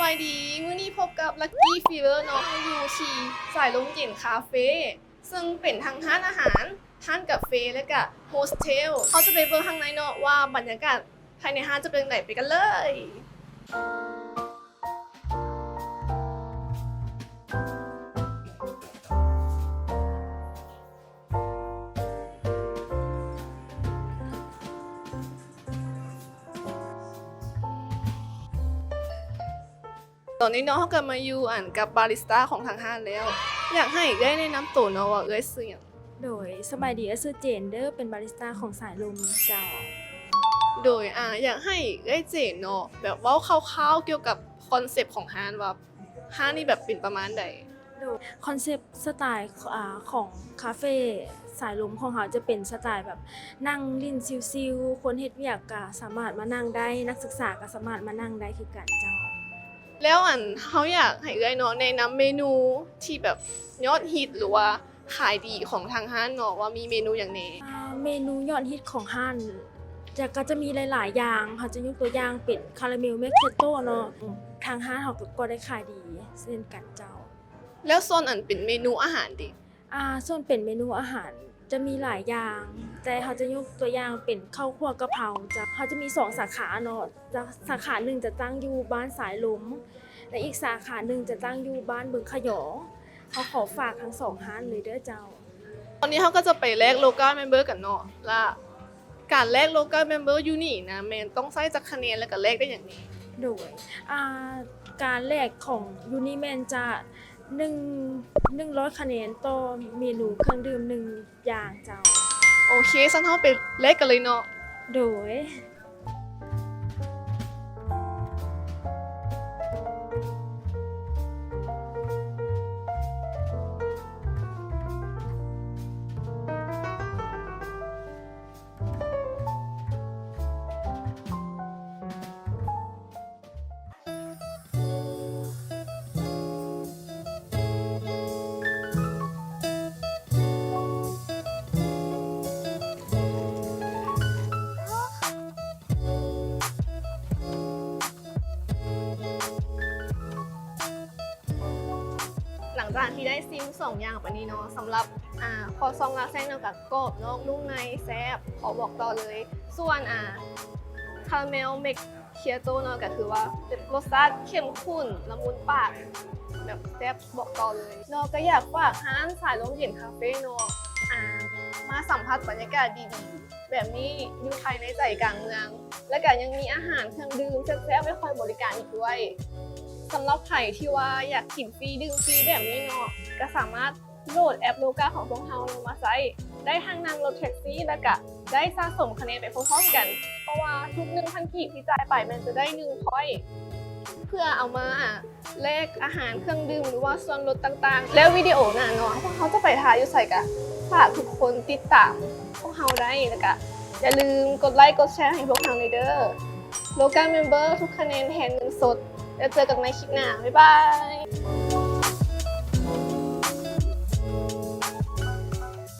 บายดีมื้อนี้พบกับ Lucky Fever เนาะอยู่ที่สายลมเย็นคาเฟ่ซึ่งเป็นทั้งร้านอาหารร้านกาแฟและก็โฮสเทลเขาจะไปเบิ่งข้างในเนาะว่าบรรยากาศภายในร้านจะเป็นไหนไปกันเลยตอนนี้เนาะเขาก็มาอยู่กับบาริสต้าของทางห้างแล้วอยากให้ได้แนะนำตัวเนาะว่าซื้อหยัง โดยสบายดีชื่อเจนเดอร์เป็นบาริสต้าของสายลมเจ้า โดยอยากให้ได้เจนเนาะแบบเว้าคร่าวๆเกี่ยวกับคอนเซปต์ของห้างว่าห้างนี่แบบเป็นประมาณใด โดยคอนเซปต์สไตล์ของคาเฟ่สายลมของเขาจะเป็นสไตล์แบบนั่งลิ้นซิวๆคนเฮ็ดเวียกก็สามารถมานั่งได้นักศึกษาก็สามารถมานั่งได้คือกันเจ้า แล้วเขาอยากให้เนาะแนะนำเมนูที่แบบยอดฮิตหรือว่าขายดีของทางห้างเนาะว่ามีเมนูอย่างแน่ เมนูยอดฮิตของห้านก็จะมีหลายๆอย่างเขาจะยกตัวอย่างเป็นคาราเมลแมคเคโต้เนาะทางห้านเขาก็ได้ขายดีเช่นกันเจ้า แล้วโซนเป็นเมนูอาหารดิ ส่วนเป็นเมนูอาหารจะมีหลายอย่าง แต่เขาจะยกตัวอย่างเป็นข้าวคั่วกะเพราจะเขาจะมี2สาขาเนาะสาขาหนึ่งจะตั้งอยู่บ้านสายลมและอีกสาขาหนึ่งจะตั้งอยู่บ้านบึงขยอเขาขอฝากทั้ง2ร้านเลยเด้อเจ้า ตอนนี้เขาก็จะไปแลกโลกาเมมเบอร์กันเนาะและการแลกโลกาเมมเบอร์อยู่นี่นะแมนต้องใช้จากคะแนนแล้วก็แลกได้อย่างนี้ โดยการแลกของยูนิแมนจะ100คะแนนต่อเมนูเครื่องดื่ม1อย่างเจ้า โอเคสั้นเขาไปแลกกันเลยเนาะ โดย หลังจากที่ได้ซิม2อย่างไปนี้เนาะสำหรับคอซองลาแซงเนาะกับกรอบนอกนุ่มในแซ่บขอบอกต่อเลย ส่วนคาราเมลเมกเคียโตเนาะก็คือว่าเป็นรสชาติเข้มข้นละมุนปากแบบแซ่บบอกต่อเลยเนาะก็อยากฝากร้านสายลมเย็นคาเฟ่เนาะมาสัมผัสบรรยากาศดีๆแบบนี้อยู่ภายในใจกลางเมือง และก็ยังมีอาหารเครื่องดื่มแซ่บๆไว้คอยบริการอีกด้วยสำหรับใครที่ว่าอยากกินฟรีดื่มฟรีแบบนี้เนาะก็สามารถโหลดแอปโลกาของพวกเราลงมาใช้ได้ทั้งนั่งรถแท็กซี่แล้วก็ได้สะสมคะแนนไปพร้อมๆกัน เพราะว่าทุก1,000 กีบที่จ่ายไปมันจะได้1 พอยต์เพื่อเอามาแลกอาหารเครื่องดื่มหรือว่าส่วนลดต่างๆ แล้ววิดีโอน่ะเนาะพวกเขาจะไปถ่ายอยู่ใส่กะฝากทุกคนติดตามพวกเราได้แล้วก็อย่าลืมกดไลค์กดแชร์ให้พวกเราเลยเด้อโลกาเมมเบอร์ทุกคะแนนแทนเงินสดแล้วเจอกันในคลิปหน้า บ๊ายบาย